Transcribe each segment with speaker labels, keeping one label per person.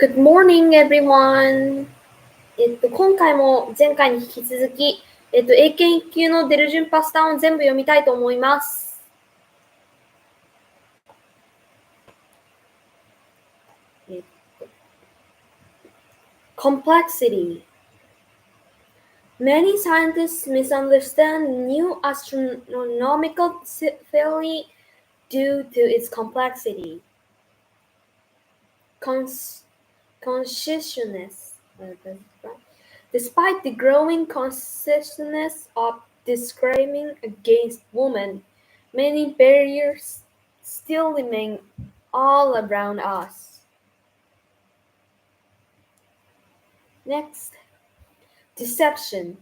Speaker 1: Good morning, everyone. 今回も前回に引き続き、英検1級のデル順パス単を全部読みたいと思います。Complexity. Many scientists misunderstand new astronomical theory due to its complexity. Consciousness. Despite the growing consciousness of discriminating against women, many barriers still remain all around us. Next, deception.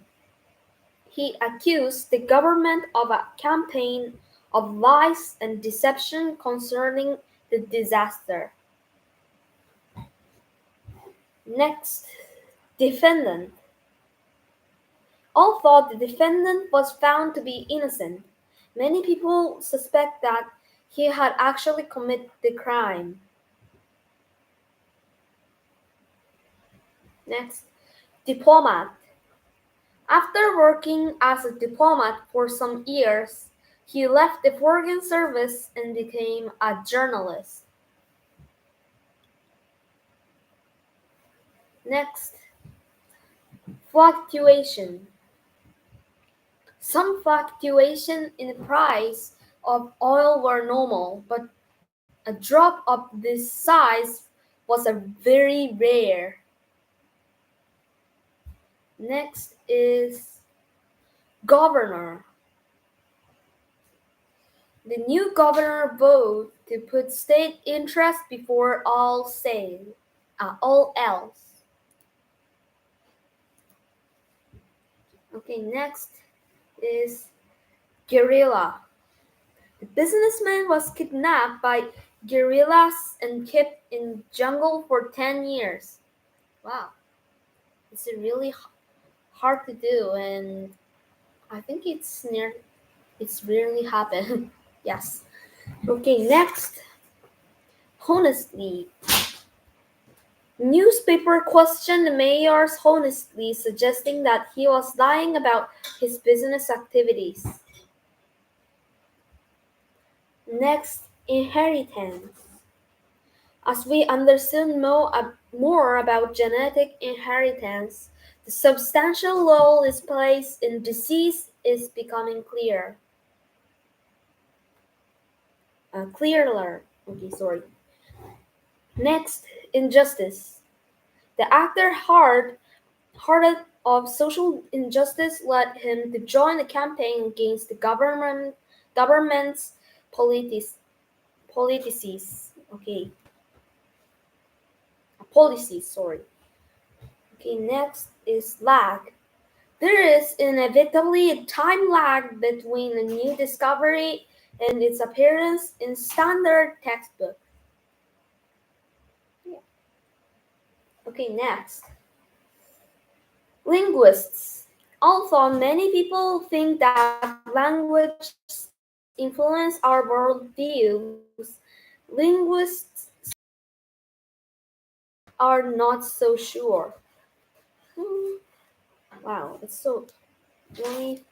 Speaker 1: He accused the government of a campaign of lies and deception concerning the disaster. Next, defendant. Although the defendant was found to be innocent, many people suspect that he had actually committed the crime. Next, diplomat. After working as a diplomat for some years, he left the foreign service and became a journalist. Next, fluctuation. Some fluctuation in the price of oil were normal, but a drop of this size was very rare. Next is governor. The new governor voted to put state interest before all else. Okay, next is guerrilla. The businessman was kidnapped by guerrillas and kept in jungle for 10 years. Wow, it's really hard to do, and I think it's rarely happened. Yes. Okay, next, honestly. Newspaper questioned the mayor's honesty, suggesting that he was lying about his business activities. Next, inheritance. As we understood more about genetic inheritance, the substantial role it plays in disease is becoming clearer. Next, injustice. The actor hearted of social injustice led him to join the campaign against the government's policies. Okay, next is lag. There is inevitably a time lag between a new discovery and its appearance in standard textbook. Okay, next. Linguists. Although many people think that language influence our worldviews, linguists are not so sure. Wow, it's so really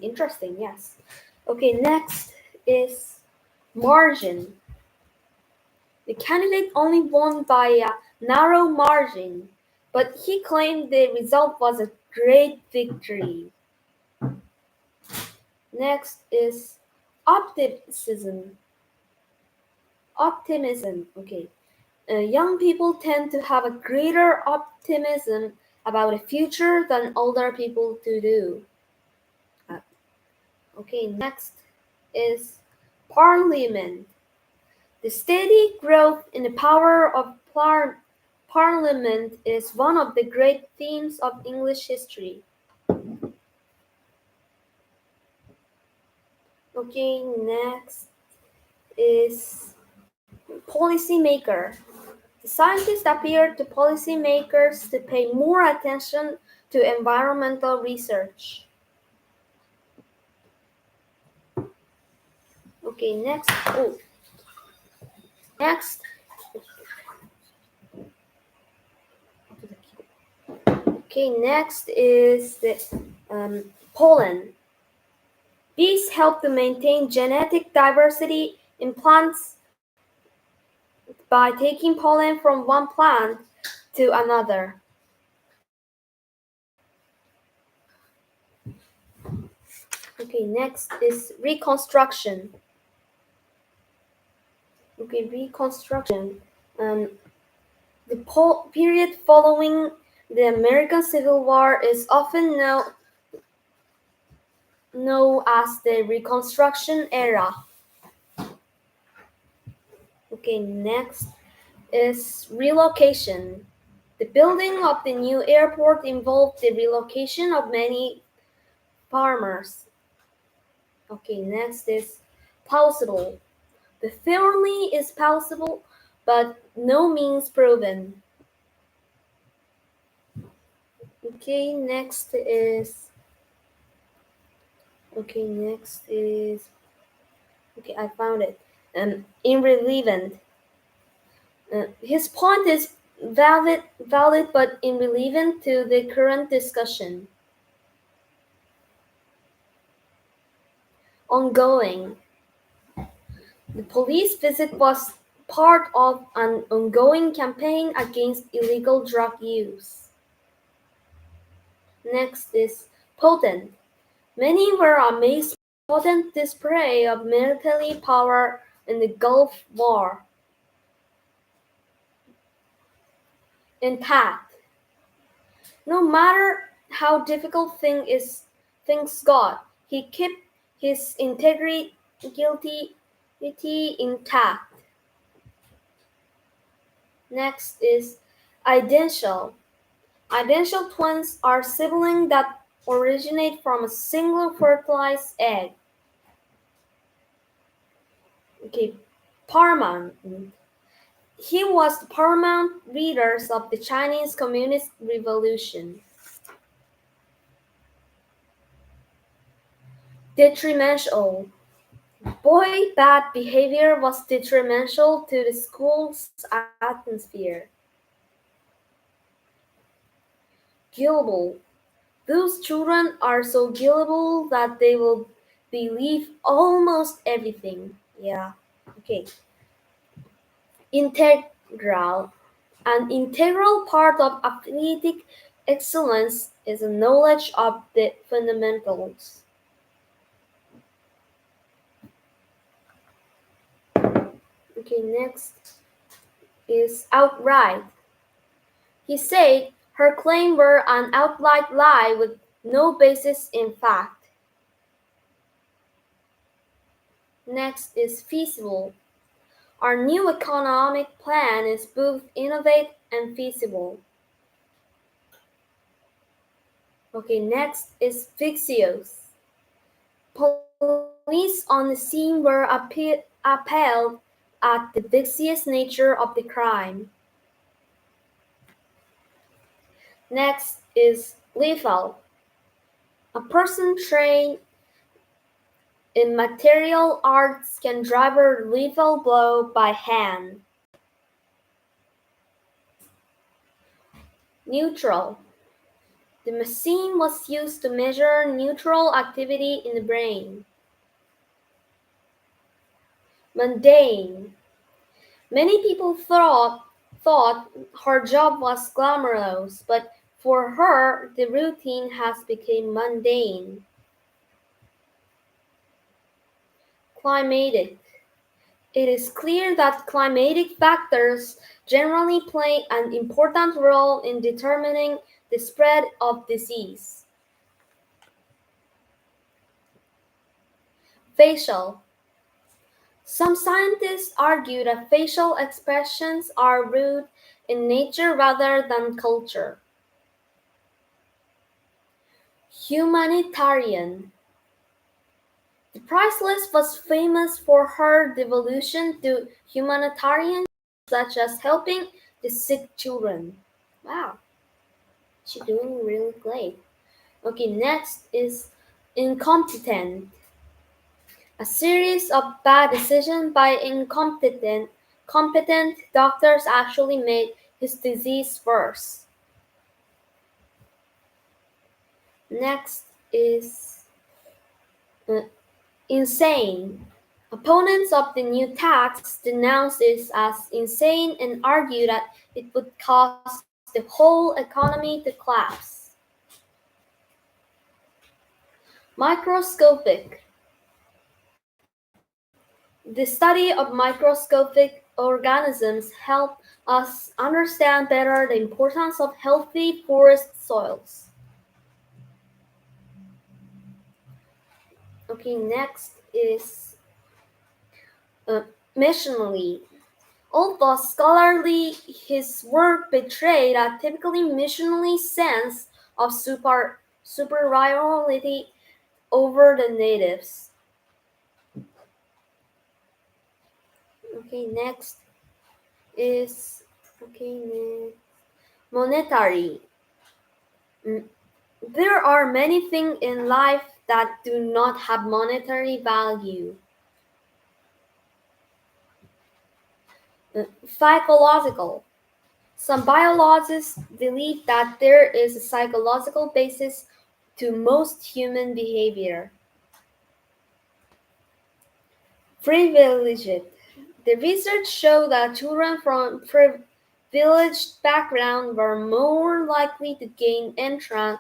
Speaker 1: interesting, yes. Okay, next is margin. The candidate only won by a narrow margin, but he claimed the result was a great victory. Next is optimism. Okay. Young people tend to have a greater optimism about the future than older people do. Okay, next is parliament. The steady growth in the power of parliament is one of the great themes of English history. Okay, next is policymaker. The scientists appeared to policymakers to pay more attention to environmental research. Okay, next. Okay, next is the pollen. Bees help to maintain genetic diversity in plants by taking pollen from one plant to another. Okay, next is reconstruction. Okay, reconstruction. The period following the American Civil War is often known as the Reconstruction era. Okay, next is relocation. The building of the new airport involved the relocation of many farmers. Okay, next is plausible. The theory is plausible, but no means proven. Okay, next is. Okay, I found it. Irrelevant. His point is valid, but irrelevant to the current discussion. Ongoing. The police visit was part of an ongoing campaign against illegal drug use. Next is potent. Many were amazed by the potent display of military power in the Gulf War. Intact. No matter how difficult things got, he kept his integrity intact. Next is identical. Identical twins are siblings that originate from a single fertilized egg. Okay, paramount. He was the paramount leader of the Chinese Communist Revolution. Detrimental. Boy, bad behavior was detrimental to the school's atmosphere. Gullible. Those children are so gullible that they will believe almost everything. Yeah. Okay. Integral. An integral part of athletic excellence is a knowledge of the fundamentals. Okay, next is outright. He said her claims were an outright lie with no basis in fact. Next is feasible. Our new economic plan is both innovative and feasible. Okay, next is vicious. Police on the scene were appalled at the vicious nature of the crime. Next is lethal. A person trained in martial arts can drive a lethal blow by hand. Neutral. The machine was used to measure neutral activity in the brain. Mundane. Many people thought her job was glamorous, but for her, the routine has become mundane. Climatic. It is clear that climatic factors generally play an important role in determining the spread of disease. Facial. Some scientists argue that facial expressions are rooted in nature rather than culture. Humanitarian. The priceless was famous for her devotion to humanitarian such as helping the sick children. Wow, she's doing really great. Okay, next is incompetent. A series of bad decisions by competent doctors actually made his disease worse. Next is insane. Opponents of the new tax denounce this as insane and argue that it would cause the whole economy to collapse. Microscopic. The study of microscopic organisms help us understand better the importance of healthy forest soils. Okay, next is missionally. Although scholarly, his work betrayed a typically missionary sense of superiority over the natives. Okay, next is monetary. There are many things in life that do not have monetary value. Psychological. Some biologists believe that there is a psychological basis to most human behavior. Privileged. The research showed that children from privileged backgrounds were more likely to gain entrance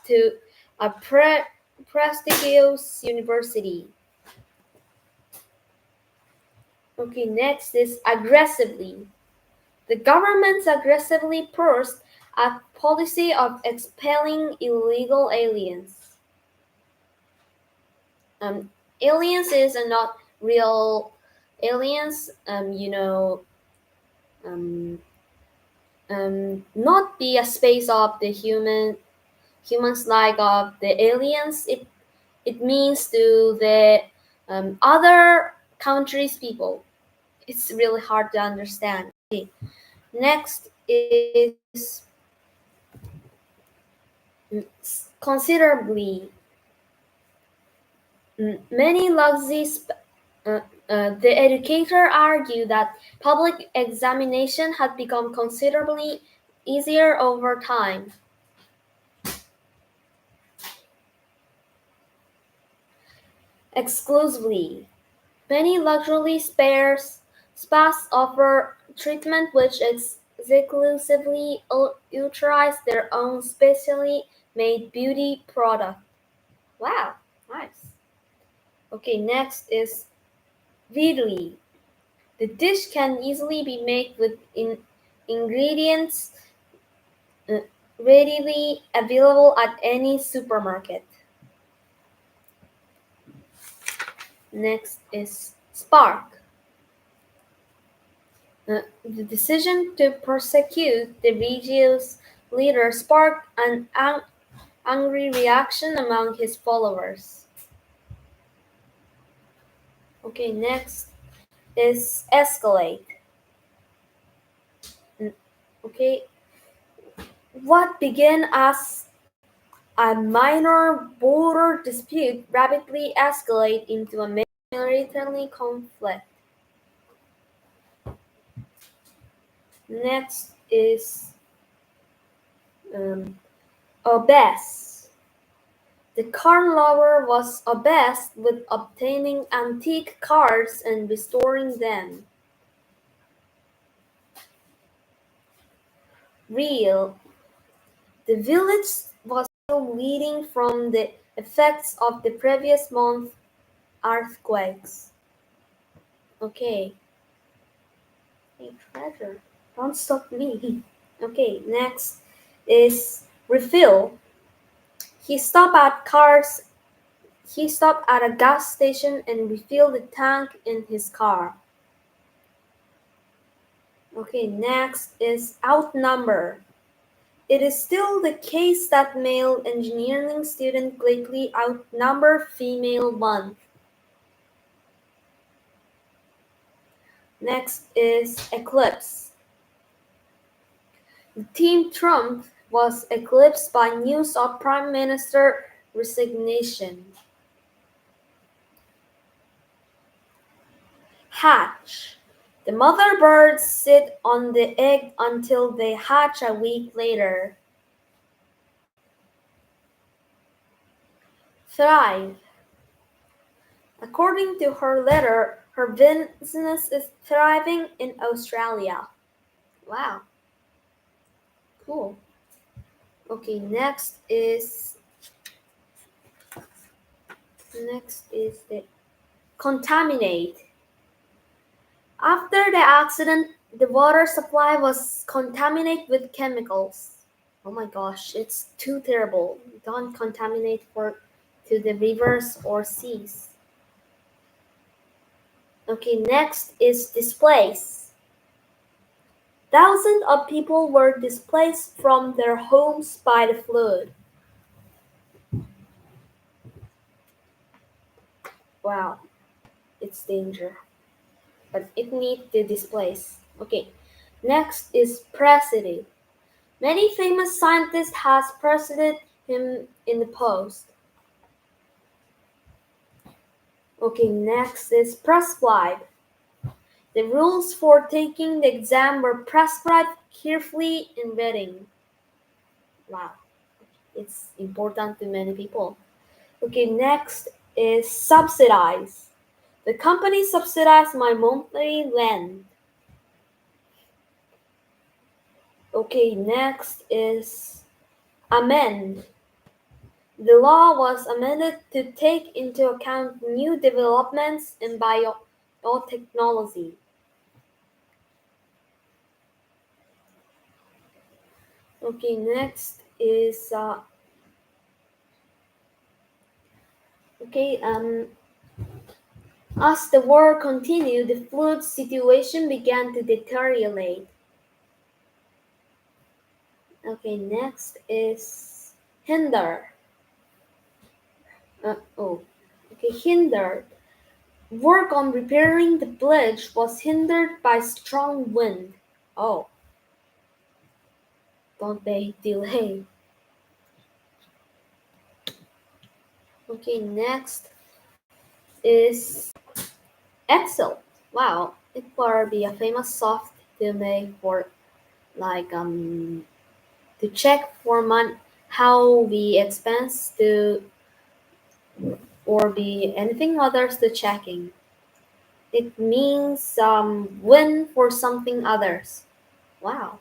Speaker 1: to a prestigious university. Okay, next is aggressively. The government aggressively pursued a policy of expelling illegal aliens. Aliens is not real aliens, not be a space of the humans like of the aliens. It means to the other countries people. It's really hard to understand. Okay. Next is considerably. Many the educator argued that public examination had become considerably easier over time. Exclusively. Many luxury spas offer treatment which exclusively utilize their own specially made beauty product. Wow, nice. Okay, next is readily. The dish can easily be made with ingredients readily available at any supermarket. Next is spark. The decision to persecute the religious leader sparked an angry reaction among his followers. Okay, next is escalate. Okay, what began as a minor border dispute rapidly escalated into a military conflict. Next is obsessed. The card lover was obsessed with obtaining antique cards and restoring them. Real. The village was still bleeding from the effects of the previous month's earthquakes. Okay. Hey, treasure. Don't stop me. Okay, next is refill. He stopped at a gas station and refilled the tank in his car. Okay, next is outnumber. It is still the case that male engineering students greatly outnumber female ones. Next is eclipse. Team Trump was eclipsed by news of Prime Minister resignation. Hatch. The mother birds sit on the egg until they hatch a week later. Thrive. According to her letter, her business is thriving in Australia. Wow. Cool. Okay, next is the contaminate. After the accident, the water supply was contaminated with chemicals. Oh my gosh, it's too terrible. Don't contaminate to the rivers or seas. Okay, next is displace. Thousands of people were displaced from their homes by the flood. Wow, it's danger. But it needs to displace. Okay, next is preceded. Many famous scientists has preceded him in the post. Okay, next is prescribe. The rules for taking the exam were prescribed carefully in reading. Wow, it's important to many people. Okay, next is subsidize. The company subsidized my monthly rent. Okay, next is amend. The law was amended to take into account new developments in biotechnology. Okay, next is as the war continued, the flood situation began to deteriorate. Okay, next is hinder. Hindered. Work on repairing the bridge was hindered by strong wind. Oh, don't they delay? Okay, next is Excel. Wow, it will be a famous soft to make for like to check for how we expense to or be anything others to checking. It means win for something others. Wow,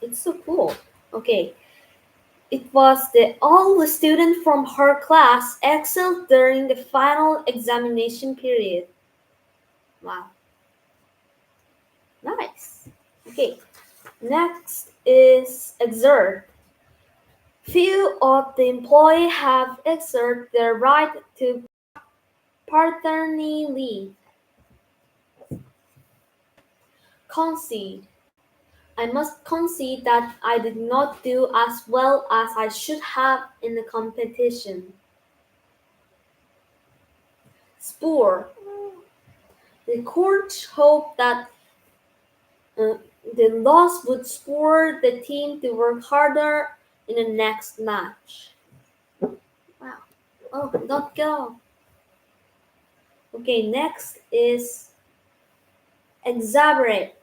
Speaker 1: it's so cool. Okay, it was all the students from her class excelled during the final examination period. Wow, nice. Okay, next is exert. Few of the employees have exerted their right to paternity leave. Concede. I must concede that I did not do as well as I should have in the competition. Spur. The coach hoped that the loss would spur the team to work harder in the next match. Wow. Oh, don't go. Okay, next is exacerbate.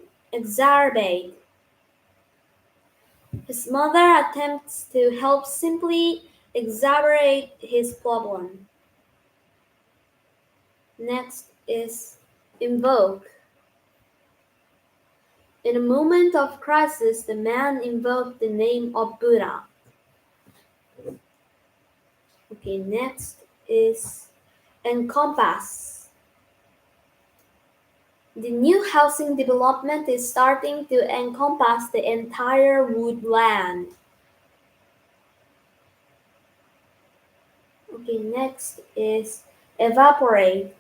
Speaker 1: His mother attempts to help simply exacerbate his problem. Next is invoke. In a moment of crisis, the man invoked the name of Buddha. Okay, next is encompass. The new housing development is starting to encompass the entire woodland. Okay, next is evaporate.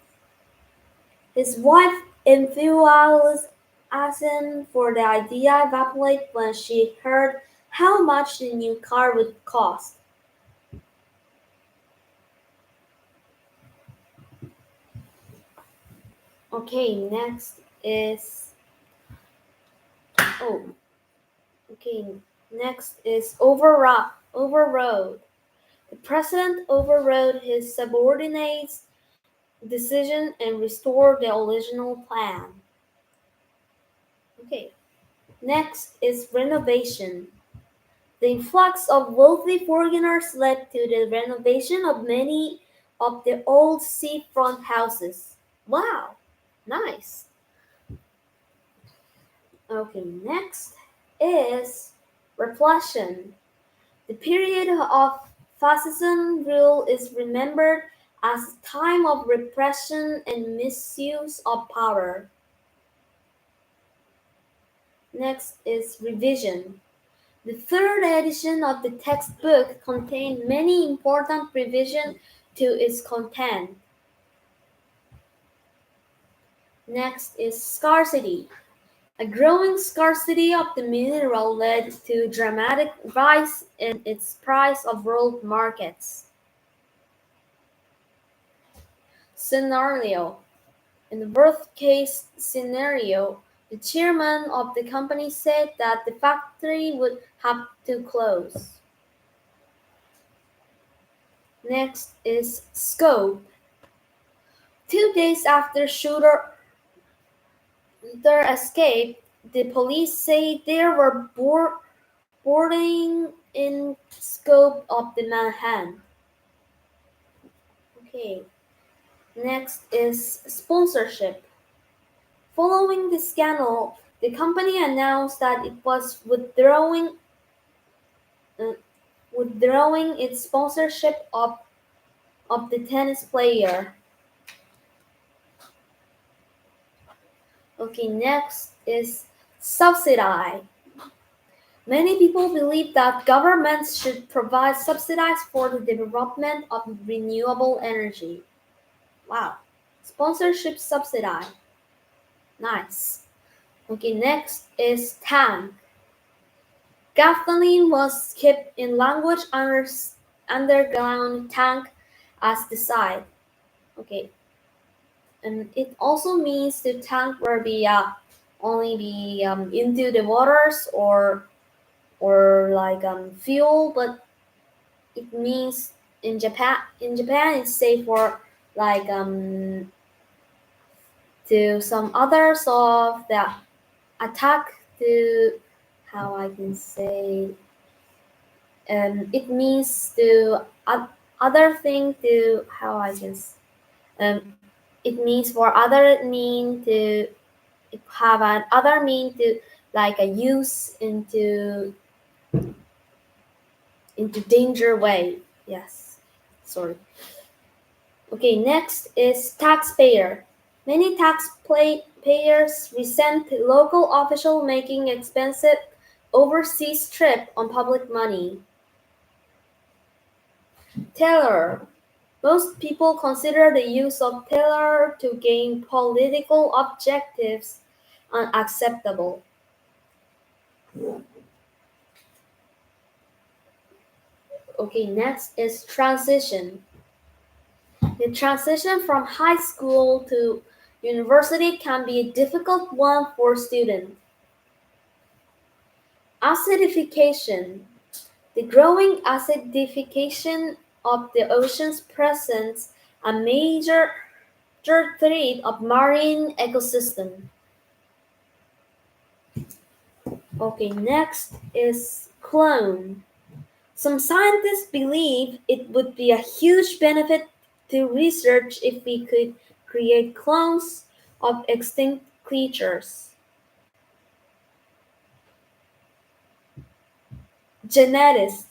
Speaker 1: His wife enthusiasm for the idea evaporated when she heard how much the new car would cost. Okay, next is overrode. The president overrode his subordinates' decision and restored the original plan. Okay, next is renovation. The influx of wealthy foreigners led to the renovation of many of the old seafront houses. Wow, nice. Okay, next is repression. The period of fascism rule is remembered as a time of repression and misuse of power. Next is revision. The third edition of the textbook contained many important revisions to its content. Next is scarcity. A growing scarcity of the mineral led to dramatic rise in its price of world markets. Scenario. In the worst-case scenario, the chairman of the company said that the factory would have to close. Next is scope. 2 days after shooter escaped, the police say there were boarding in scope of the Manhattan. Okay. Next is sponsorship. Following the scandal, the company announced that it was withdrawing its sponsorship of the tennis player. Okay, next is subsidy. Many people believe that governments should provide subsidies for the development of renewable energy. Wow. Sponsorship subsidy. Nice. Okay, next is tank. Gasoline was kept in language underground tank as the site. Okay. And it also means the tank will be only be into the waters or like fuel, but it means in Japan it's safe for like to some others of the attack to how I can say it means to other thing to how I can it means for other mean to have an other mean to like a use into danger way. Yes, sorry. Okay, next is taxpayer. Many taxpayers resent local official making expensive overseas trip on public money. Teller. Most people consider the use of teller to gain political objectives unacceptable. Okay, next is transition. The transition from high school to university can be a difficult one for students. Acidification. The growing acidification of the oceans presents a major threat of marine ecosystem. Okay, next is clone. Some scientists believe it would be a huge benefit to research if we could create clones of extinct creatures. Geneticist.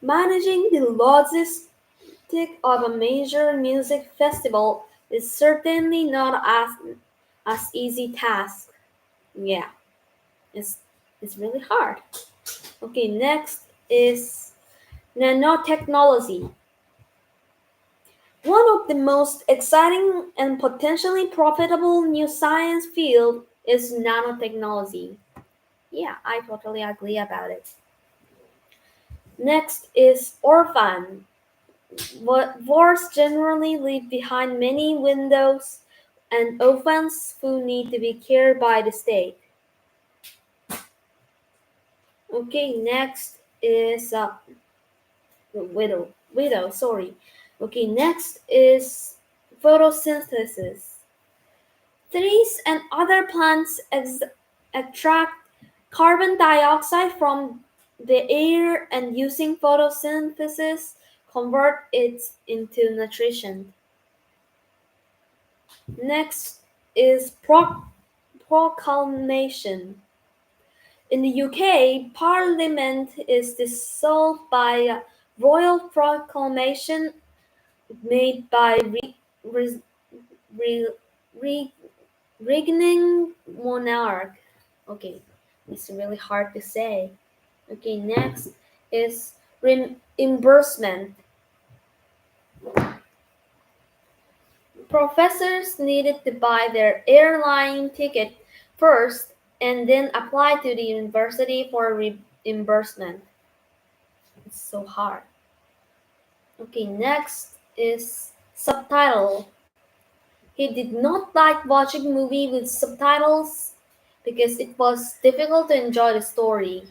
Speaker 1: Managing the logistic of a major music festival is certainly not as easy task. Yeah, it's really hard. Okay, next is nanotechnology. One of the most exciting and potentially profitable new science field is nanotechnology. Yeah, I totally agree about it. Next is orphan. Wars generally leave behind many widows and orphans who need to be cared by the state. Okay, next is widow. Sorry. Okay, next is photosynthesis. Trees and other plants extract carbon dioxide from the air and using photosynthesis convert it into nutrition. Next is proclamation. In the UK, Parliament is dissolved by a royal proclamation made by reigning monarch. Okay, it's really hard to say. Okay, next is reimbursement. Professors needed to buy their airline ticket first and then apply to the university for reimbursement. It's so hard. Okay, next is subtitle. He did not like watching movie with subtitles because it was difficult to enjoy the story.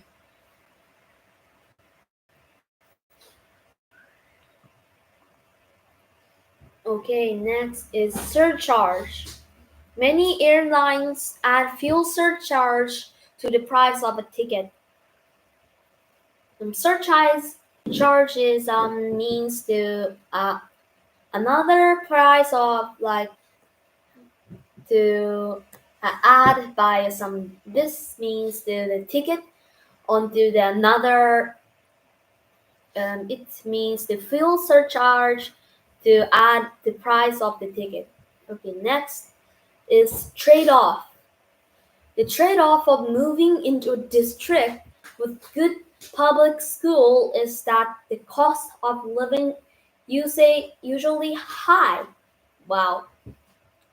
Speaker 1: Okay, next is surcharge. Many airlines add fuel surcharge to the price of a ticket. Surcharges means to another price of like to add by some. This means to the ticket onto the another. It means the fuel surcharge to add the price of the ticket. Okay, next is trade-off. The trade-off of moving into a district with good public school is that the cost of living usually high. Wow,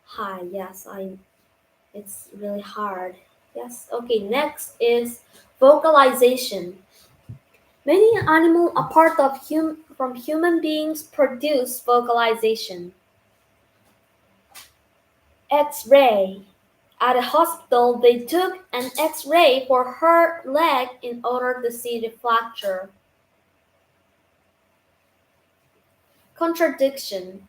Speaker 1: high. Yes, it's really hard. Yes. Okay. Next is vocalization. Many animals apart from human beings produce vocalization. X-ray. At a hospital, they took an X-ray for her leg in order to see the fracture. Contradiction.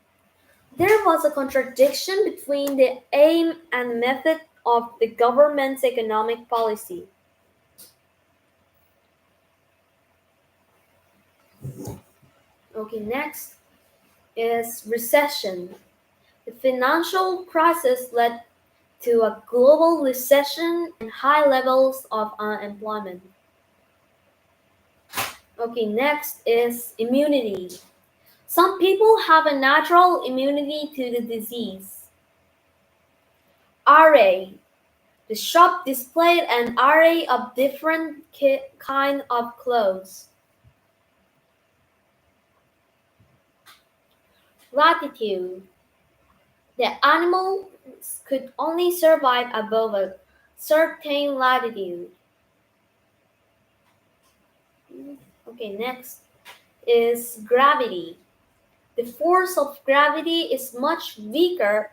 Speaker 1: There was a contradiction between the aim and method of the government's economic policy. Okay, next is recession. The financial crisis led to a global recession and high levels of unemployment. Okay, next is immunity. Some people have a natural immunity to the disease. Array. The shop displayed an array of different kind of clothes. Latitude. The animals could only survive above a certain latitude. Okay, next is gravity. The force of gravity is much weaker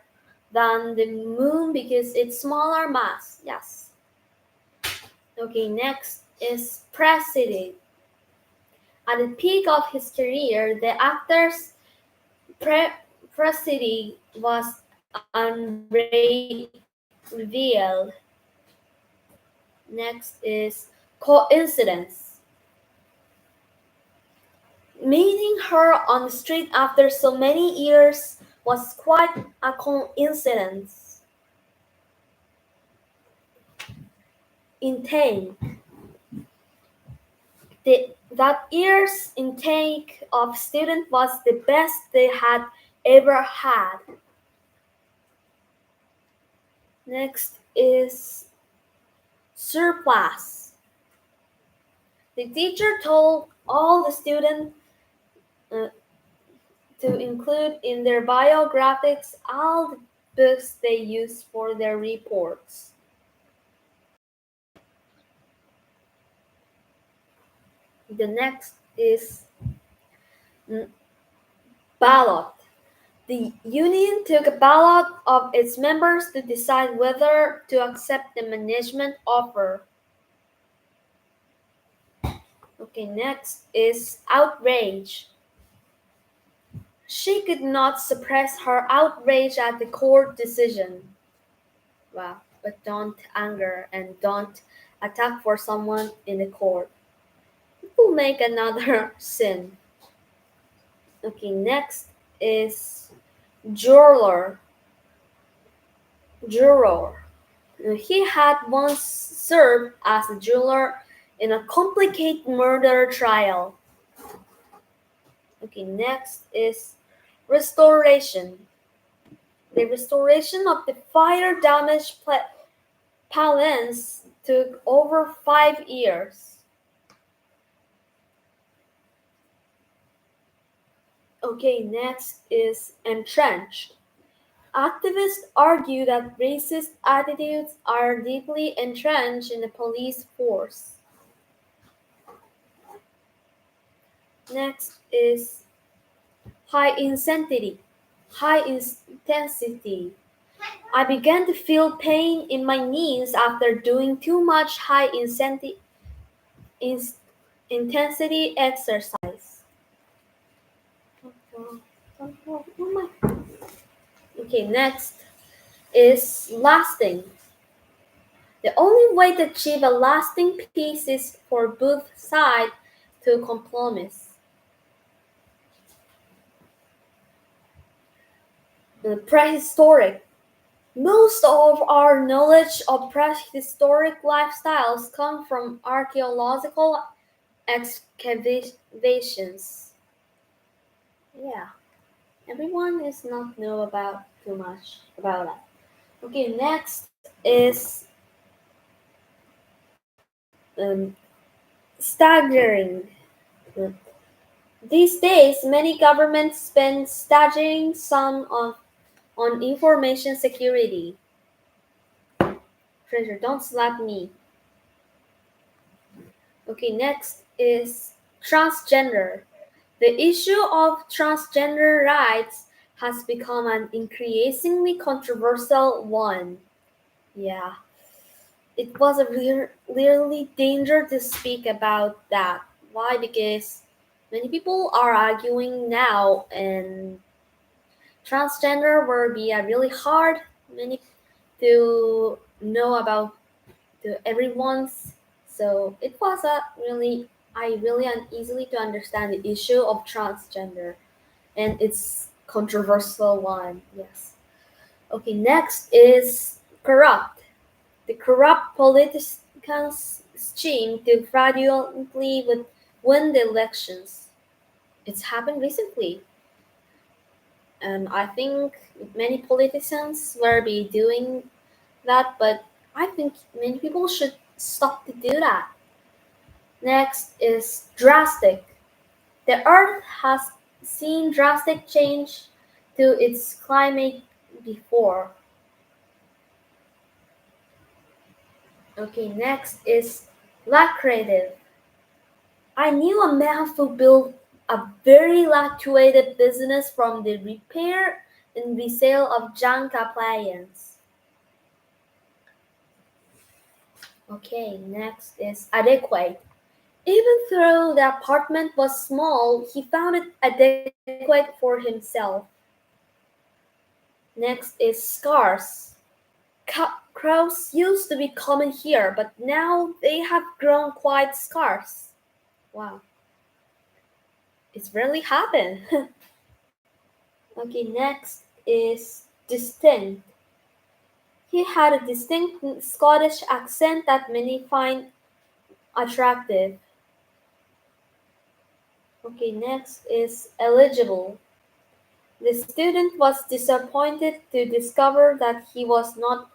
Speaker 1: than the moon because it's smaller mass. Yes. Okay, next is president. At the peak of his career, the actor's president was revealed. Next is coincidence. Meeting her on the street after so many years was quite a coincidence. Intake. That year's intake of students was the best they had ever had. Next is surplus. The teacher told all the students to include in their biographies all the books they used for their reports. The next is ballot. The union took a ballot of its members to decide whether to accept the management offer. Okay, next is outrage. She could not suppress her outrage at the court decision. Wow, but don't anger and don't attack for someone in the court. It will make another sin. Okay, next is juror. Juror. He had once served as a juror in a complicated murder trial. Okay, next is restoration. The restoration of the fire-damaged palace took over 5 years. Okay, next is entrenched. Activists argue that racist attitudes are deeply entrenched in the police force. Next is high intensity. High intensity. I began to feel pain in my knees after doing too much high intensity exercise. Okay, next is lasting. The only way to achieve a lasting peace is for both sides to compromise. Prehistoric. Most of our knowledge of prehistoric lifestyles come from archaeological excavations. Yeah, everyone is not know about too much about that. Okay, next is staggering. These days, many governments spend staggering sum on information security. Treasure, don't slap me. Okay, next is transgender. The issue of transgender rights has become an increasingly controversial one. Yeah, it was a really danger to speak about that. Why? Because many people are arguing now, and transgender will be a really hard many to know about to everyone's. So it was a really I really uneasily to understand the issue of transgender, and it's controversial one. Yes. Okay. Next is corrupt. The corrupt politicians scheme to fraudulently win the elections. It's happened recently. I think many politicians will be doing that, but I think many people should stop to do that. Next is drastic. The Earth has seen drastic change to its climate before. Okay, next is lucrative. I knew a man who built a very lucrative business from the repair and resale of junk appliances. Okay, next is adequate. Even though the apartment was small, he found it adequate for himself. Next is scarce. Crows used to be common here, but now they have grown quite scarce. Wow, it's rarely happened. Okay, next is distinct. He had a distinct Scottish accent that many find attractive. Okay, next is eligible. The student was disappointed to discover that he was not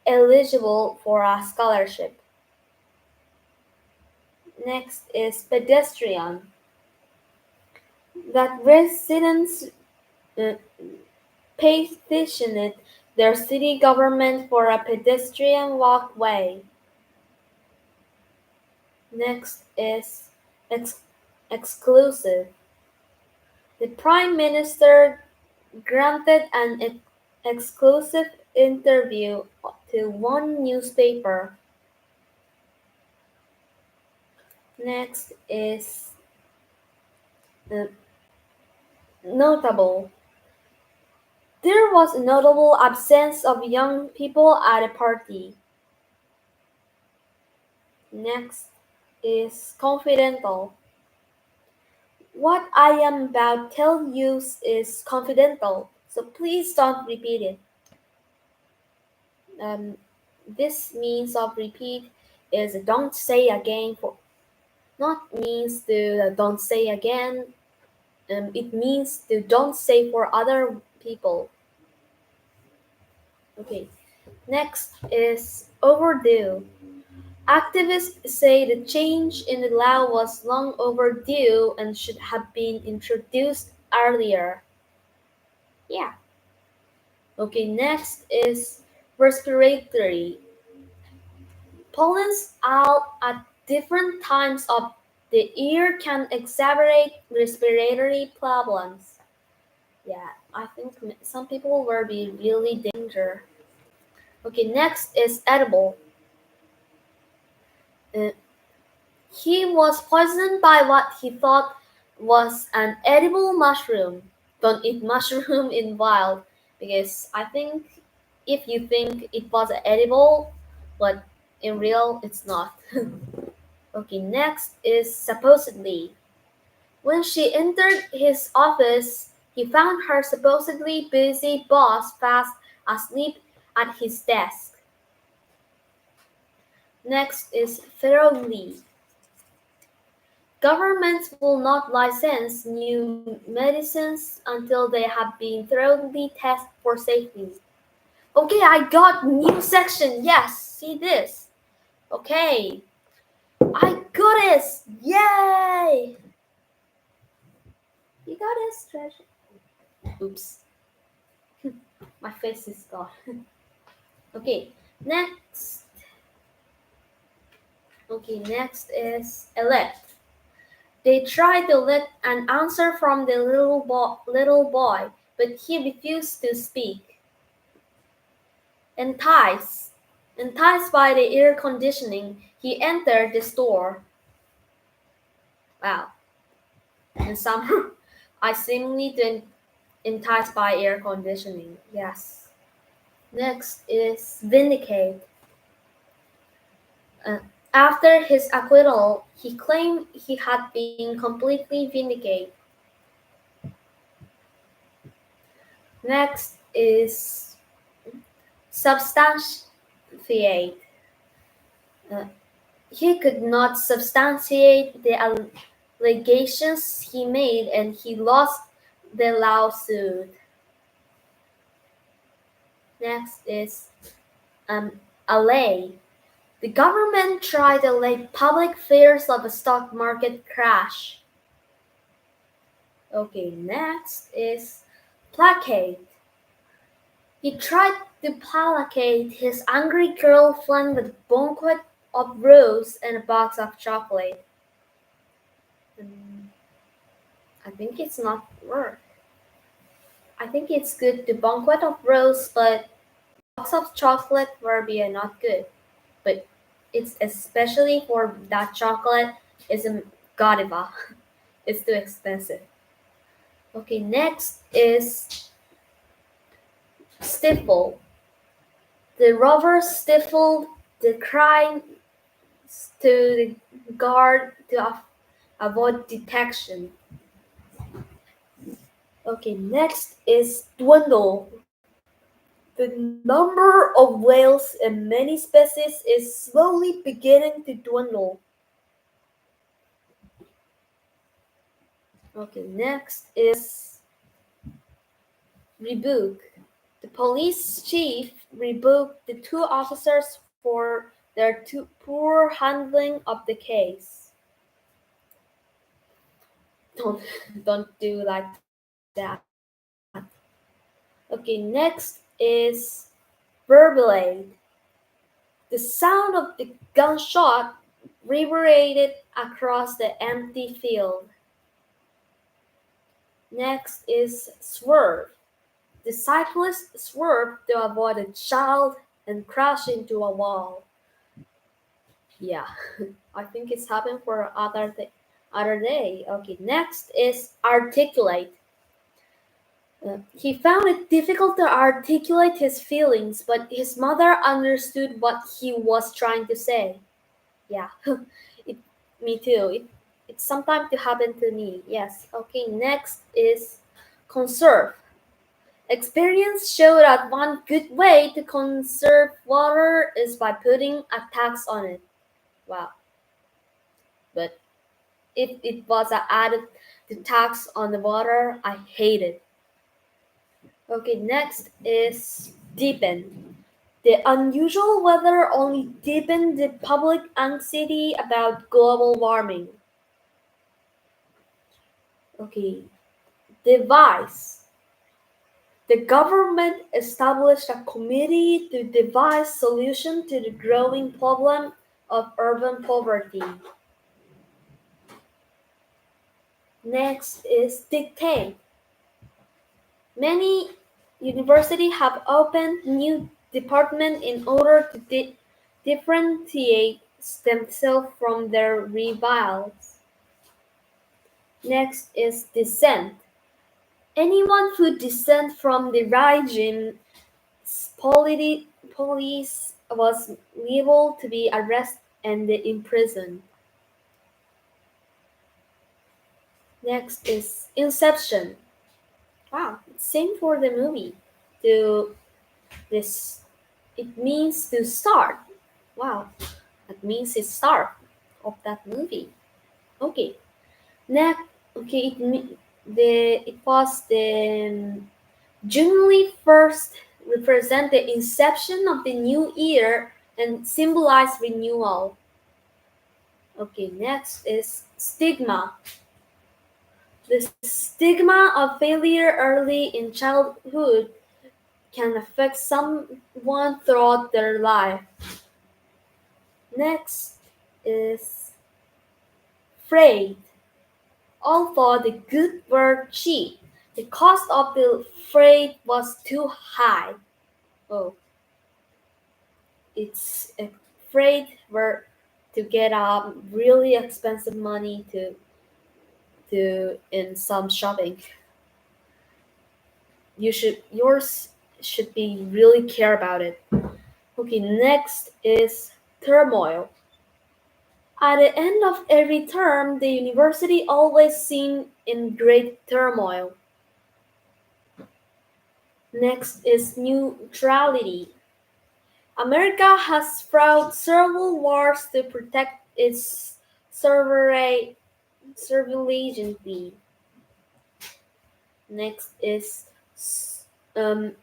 Speaker 1: eligible for a scholarship. Next is pedestrian. That residents uh, petitioned their city government for a pedestrian walkway. Next is exclusive. The Prime Minister granted an exclusive interview to one newspaper. Next is notable. There was a notable absence of young people at a party. Next is confidential. What I am about to tell you is confidential, so please don't repeat it. This means of repeat is don't say again for not means to don't say again. It means to don't say for other people. Okay. Next is overdue. Activists say the change in the law was long overdue and should have been introduced earlier. Yeah. Okay, next is respiratory. Pollens out at different times of the year can exacerbate respiratory problems. Yeah, I think some people will be really danger. Okay, next is edible. Uh, he was poisoned by what he thought was an edible mushroom. Don't eat mushroom in wild because I think if you think it was edible, but in real it's not. Okay, next is supposedly. When she entered his office, he found her supposedly busy boss fast asleep at his desk. Next is thoroughly. Governments will not license new medicines until they have been thoroughly tested for safety. Okay, I got new section. Yes, see this. Okay, I got it. Yay! You got it, treasure. Oops, my face is gone. Okay, next. Okay, next is elect. They tried to let an answer from the little boy, but he refused to speak. Enticed, enticed by the air conditioning, he entered the store. Wow. In summer, I seemingly didn't enticed by air conditioning. Yes. Next is vindicate. Uh, After his acquittal, he claimed he had been completely vindicated. Next is substantiate. Uh, he could not substantiate the allegations he made and he lost the lawsuit. Next is allay. The government tried to allay public fears of a stock market crash. Okay, next is placate. He tried to placate his angry girlfriend with a bouquet of roses and a box of chocolate. I think it's not work. I think it's good the banquet of rose, but box of chocolate will be not good. But it's especially for that chocolate is a Godiva. It's too expensive. Okay, next is stifle. The rover stifled the crime to the guard to avoid detection. Okay, next is dwindle. The number of whales in many species is slowly beginning to dwindle. Okay, next is rebuke. The police chief rebuked the two officers for their poor handling of the case. Don't, don't do like that. Okay, next is reverberate. The sound of the gunshot reverberated across the empty field. Next is swerve. The cyclist swerved to avoid a child and crashed into a wall. Yeah, I think it's happened for other day. Okay, next is articulate. He found it difficult to articulate his feelings, but his mother understood what he was trying to say. Yeah, it, me too. It's sometimes to happen to me. Yes. Okay. Next is conserve. Experience show that one good way to conserve water is by putting a tax on it. Wow. But if it was added the tax on the water, I hate it. Okay, next is deepen. The unusual weather only deepened the public anxiety about global warming. Okay, devise. The government established a committee to devise solution to the growing problem of urban poverty. Next is dictate. Many universities have opened new departments in order to differentiate themselves from their rivals. Next is dissent. Anyone who dissents from the regime police was liable to be arrested and imprisoned. Next is inception. Wow, same for the movie. To this, it means to start. Wow, that means it's start of that movie. Okay, next. Okay, it was the January 1st represent the inception of the new year and symbolize renewal. Okay, next is stigma. The stigma of failure early in childhood can affect someone throughout their life. Next is freight. Although the goods were cheap, the cost of the freight was too high. Oh, it's freight were to get really expensive money to in some shopping. Yours should be really care about it. Okay, next is turmoil. At the end of every term, the university always seemed in great turmoil. Next is neutrality. America has fought several wars to protect its sovereignty. Next is um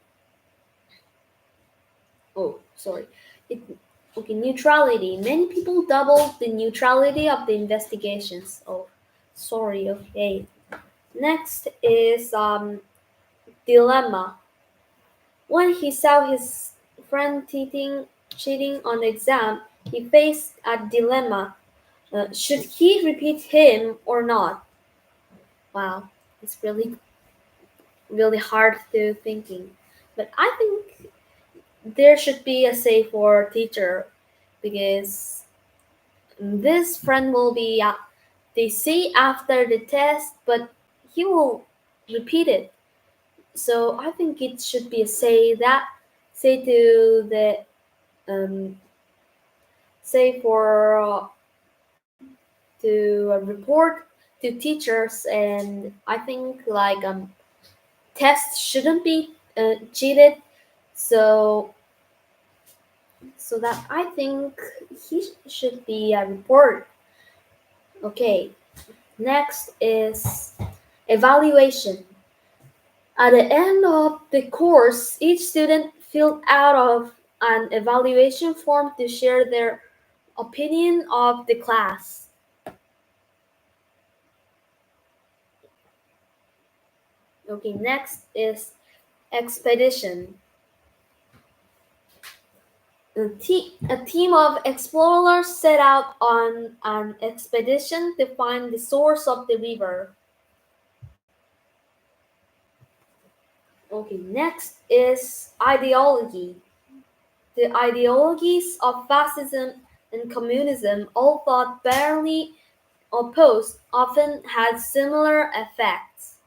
Speaker 1: oh sorry. It, okay, neutrality. Many people double the neutrality of the investigations. Oh, sorry. Okay. Next is dilemma. When he saw his friend cheating on the exam, he faced a dilemma. Should he repeat him or not? Wow, it's really hard to thinking. But I think there should be a say for teacher because this friend will be they say after the test, but he will repeat it. So I think it should be a say to the um, say for to report to teachers, and I think like tests shouldn't be cheated. So that I think he should be a report. Okay, next is evaluation. At the end of the course, each student filled out of an evaluation form to share their opinion of the class. Okay, next is expedition. A team of explorers set out on an expedition to find the source of the river. Okay, next is ideology. The ideologies of fascism and communism, although barely opposed, often had similar effects.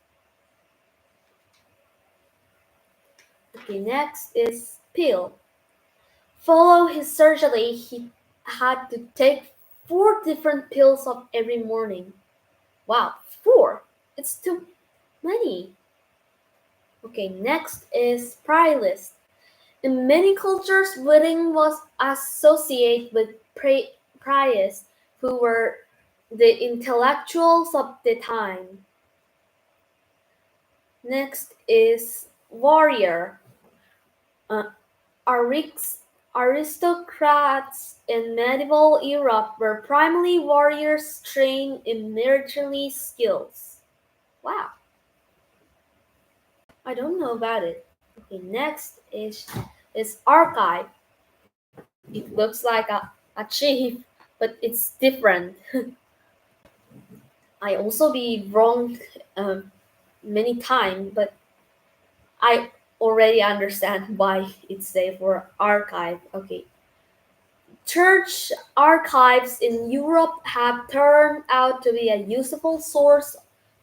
Speaker 1: Okay, next is pill. Follow his surgery, he had to take 4 different pills of every morning. Wow, 4. It's too many. Okay, next is priests. In many cultures, wedding was associated with priests who were the intellectuals of the time. Next is warrior. Aristocrats in medieval Europe were primarily warriors trained in military skills. Wow. I don't know about it. Okay, next is archive. It looks like a chief, but it's different. I also be wrong many times, but I already understand why it's there for archive. Okay. Church archives in Europe have turned out to be a useful source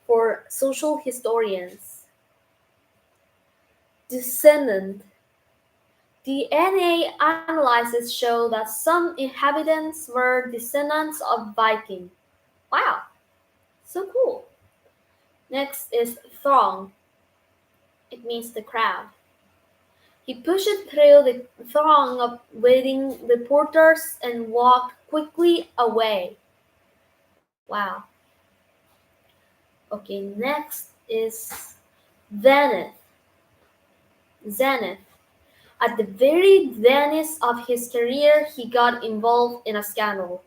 Speaker 1: for social historians. Descendant. DNA analysis show that some inhabitants were descendants of Viking. Wow, so cool. Next is throng. It means the crowd. He pushed through the throng of waiting reporters and walked quickly away. Wow. Okay, next is zenith. Zenith. At the very zenith of his career, he got involved in a scandal.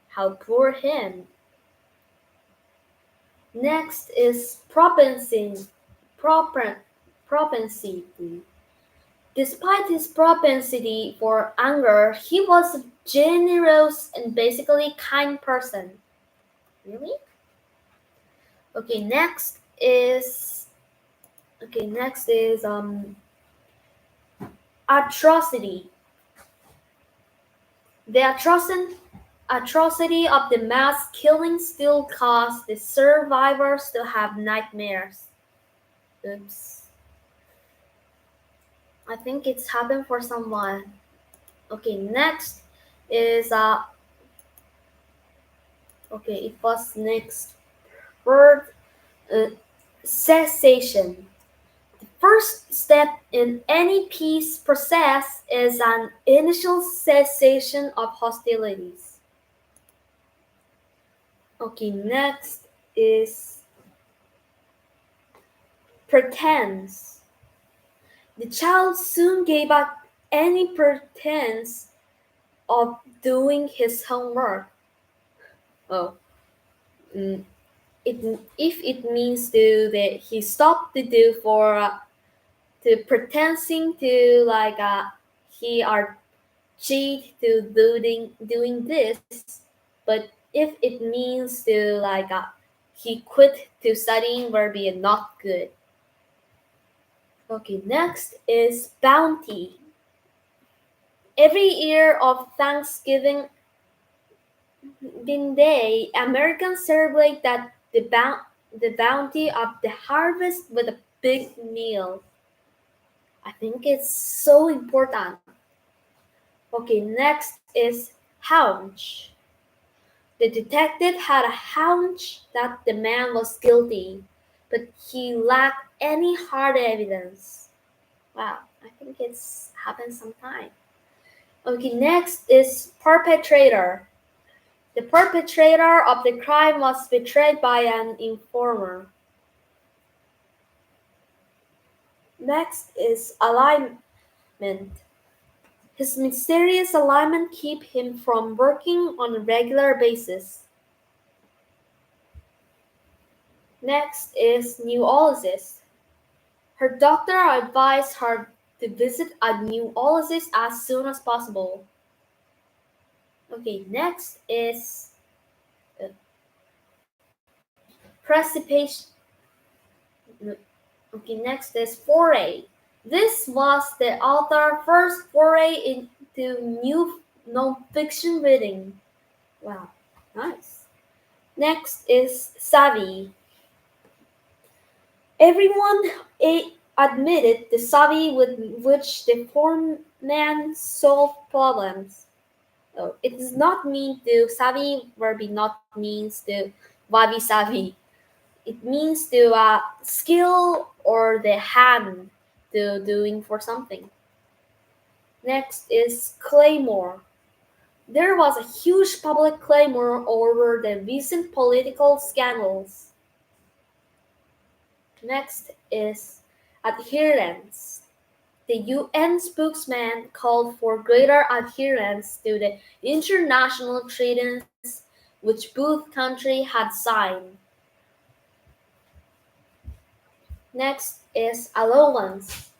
Speaker 1: How poor him. Next is propensity. Despite his propensity for anger, he was a generous and basically kind person. Really? Okay, next is atrocity. The atrocity of the mass killing still caused the survivors to have nightmares. Oops. I think it's happened for someone. Okay, next is it was next word cessation. The first step in any peace process is an initial cessation of hostilities. Okay, next is pretense. The child soon gave up any pretense of doing his homework. Oh, if it means that he stopped to do for to pretending to he are cheat to doing this, but if it means to he quit to studying where be not good. Okay, next is bounty. Every year of Thanksgiving Day, Americans celebrate that the bounty of the harvest with a big meal. I think it's so important. Okay, next is hunch. The detective had a hunch that the man was guilty, but he lacked any hard evidence. Wow, I think it's happened sometime. Okay, next is perpetrator. The perpetrator of the crime was betrayed by an informer. Next is alignment. His mysterious alignment keep him from working on a regular basis. Next is neurologist. Her doctor advised her to visit a neurologist as soon as possible. Okay, next is precipitation. Okay, next is foray. This was the author's first foray into new non-fiction reading. Wow, nice. Next is savvy. Everyone admitted the savvy with which the foreman solved problems. It does not mean to savvy verb not means to wabi sabi. It means to skill or the hand to doing for something. Next is claymore. There was a huge public clamor over the recent political scandals. Next is adherence. The UN spokesman called for greater adherence to the international treaties which both countries had signed. Next is allowance.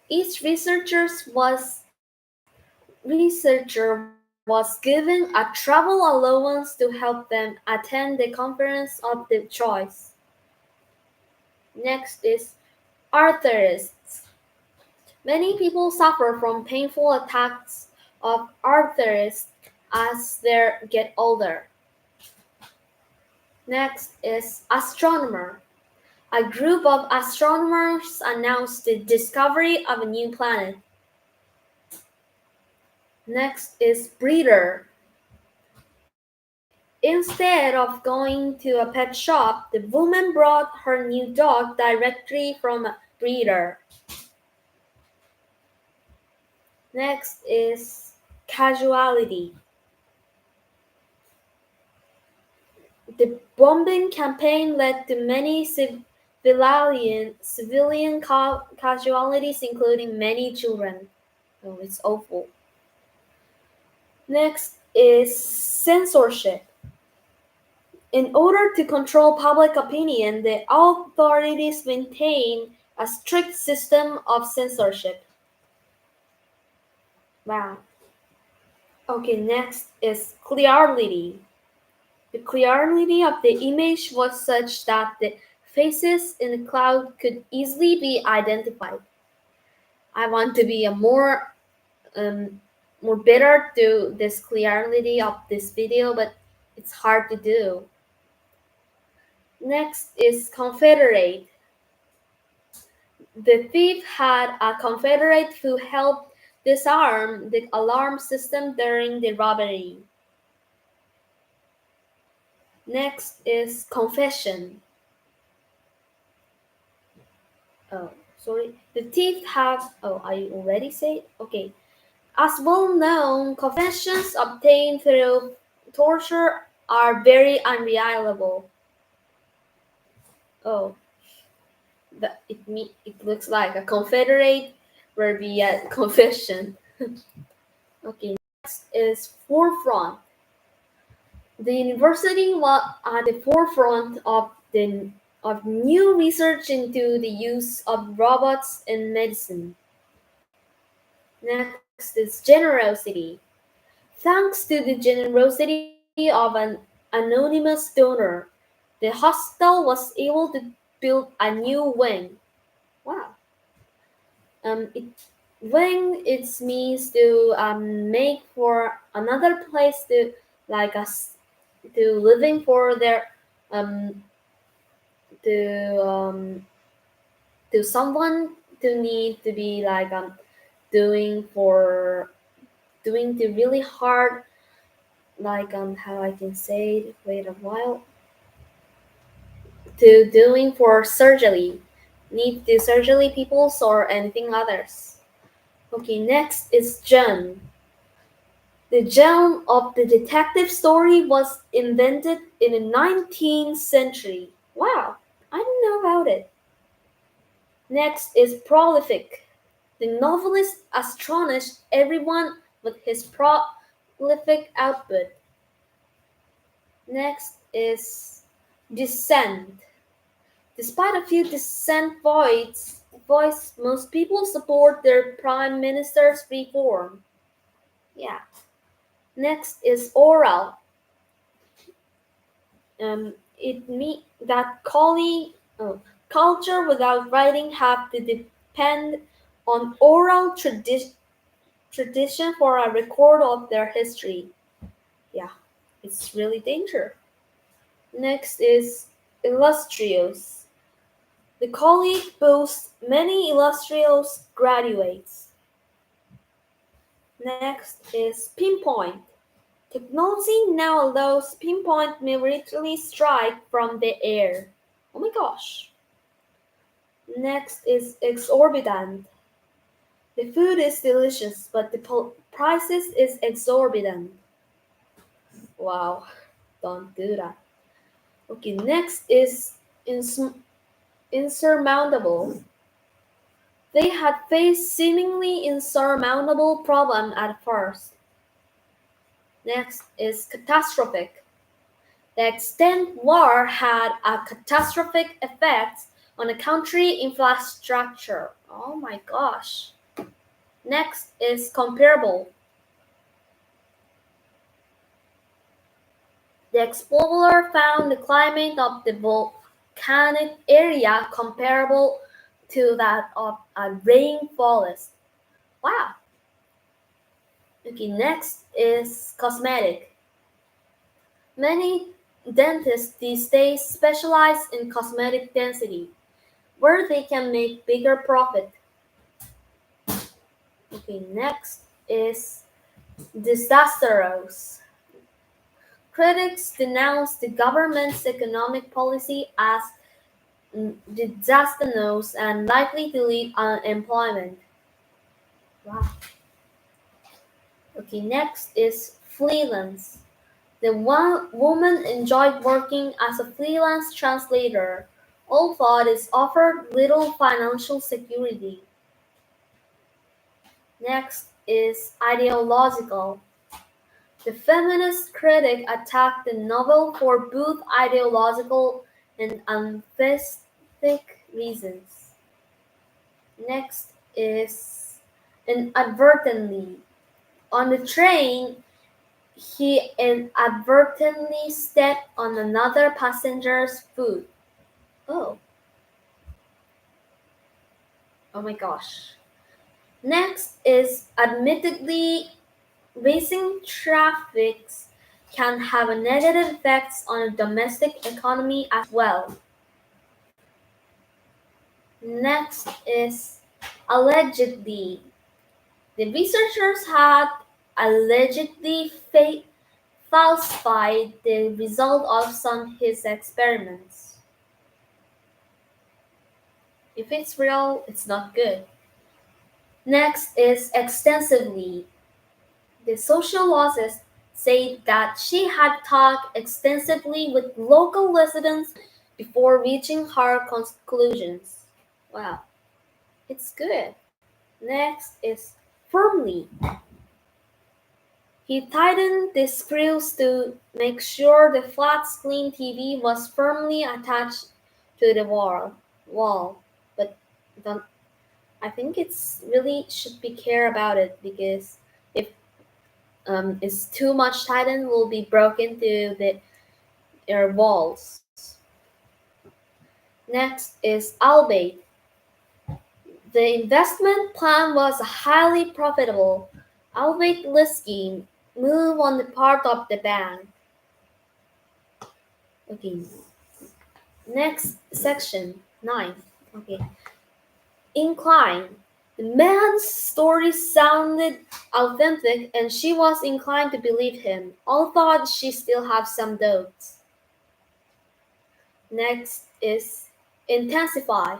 Speaker 1: Each researcher was given a travel allowance to help them attend the conference of their choice. Next is arthritis. Many people suffer from painful attacks of arthritis as they get older. Next is astronomer. A group of astronomers announced the discovery of a new planet. Next is breeder. Instead of going to a pet shop, the woman brought her new dog directly from a breeder. Next is casualty. The bombing campaign led to many civilian casualties, including many children. Oh, it's awful. Next is censorship. In order to control public opinion, the authorities maintain a strict system of censorship. Wow. Okay, next is clarity. The clarity of the image was such that the faces in the cloud could easily be identified. I want to be a more better to this clarity of this video, but it's hard to do. Next is confederate. The thief had a confederate who helped disarm the alarm system during the robbery. Next is confession. The thief had. I already said? Okay. As well known, confessions obtained through torture are very unreliable. It looks like a confederate will be a confession. Okay, next is forefront. The university was at the forefront of new research into the use of robots in medicine. Next is generosity. Thanks to the generosity of an anonymous donor, the hospital was able to build a new wing. Wow. It means to make for another place to like us to living for their to someone to need to be like doing the really hard like how I can say it, wait a while, to doing for surgery, need to surgery peoples or anything others. Okay, next is John. The genre of the detective story was invented in the 19th century. Wow, I didn't know about it. Next is prolific. The novelist astonished everyone with his prolific output. Next is dissent. Despite a few dissent voice, most people support their prime minister's reform. Yeah. Next is oral. It means that culture without writing have to depend on oral tradition for a record of their history. Yeah, it's really dangerous. Next is illustrious. The college boasts many illustrious graduates. Next is pinpoint. Technology now allows pinpoint military strike from the air. Oh my gosh. Next is exorbitant. The food is delicious, but the prices is exorbitant. Wow, don't do that. Okay, next is insurmountable. They had faced seemingly insurmountable problem at first. Next is catastrophic. The extent war had a catastrophic effect on a country infrastructure. Oh my gosh. Next is comparable. The explorer found the climate of the volcanic area comparable to that of a rainforest. Wow. Okay, next is cosmetic. Many dentists these days specialize in cosmetic density, where they can make bigger profit. Okay, next is disastrous. Critics denounce the government's economic policy as disastrous and likely to lead unemployment. Wow. Okay, next is freelance. The one woman enjoyed working as a freelance translator, although it offered little financial security. Next is ideological. The feminist critic attacked the novel for both ideological and aesthetic reasons. Next is inadvertently. On the train, he inadvertently stepped on another passenger's foot. Oh. Oh my gosh. Next is admittedly, racing traffic can have a negative effects on the domestic economy as well. Next is allegedly. The researchers had allegedly falsified the result of some his experiments. If it's real, it's not good. Next is extensively. The sociologist said that she had talked extensively with local residents before reaching her conclusions. Wow, it's good. Next is firmly. He tightened the screws to make sure the flat screen TV was firmly attached to the wall. But don't, I think it's really should be care about it because if it's too much tightened, will be broken to the walls. Next is albeit. The investment plan was a highly profitable, albeit risky, move on the part of the bank. Okay. Next section 9. Okay. Incline. The man's story sounded authentic and she was inclined to believe him, although she still had some doubts. Next is intensify.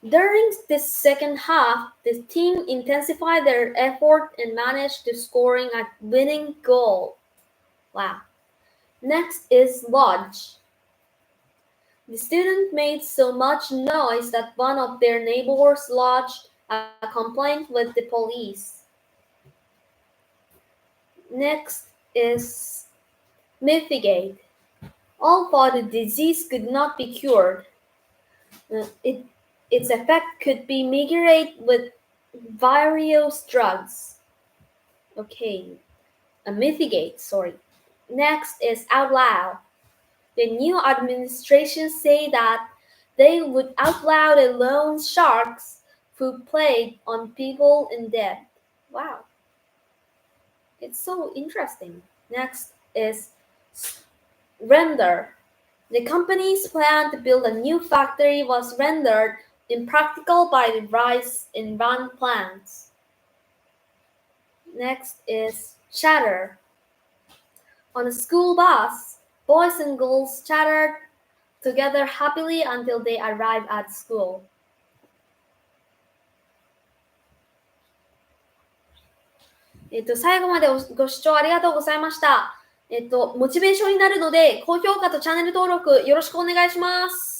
Speaker 1: During this second half, the team intensified their effort and managed to scoring a winning goal. Wow. Next is lodge. The student made so much noise that one of their neighbors lodged a complaint with the police. Next is mitigate. Although the disease could not be cured, its effect could be mitigated with various drugs. Okay, mitigate, sorry. Next is outlaw. The new administration say that they would outlaw the loan sharks who preyed on people in debt. Wow, it's so interesting. Next is render. The company's plan to build a new factory was rendered impractical by the rise in run plants. Next is chatter. On a school bus, boys and girls chattered together happily until they arrived at school. 最後までご視聴ありがとうございました。モチベーションになるので、高評価とチャンネル登録よろしくお願いします。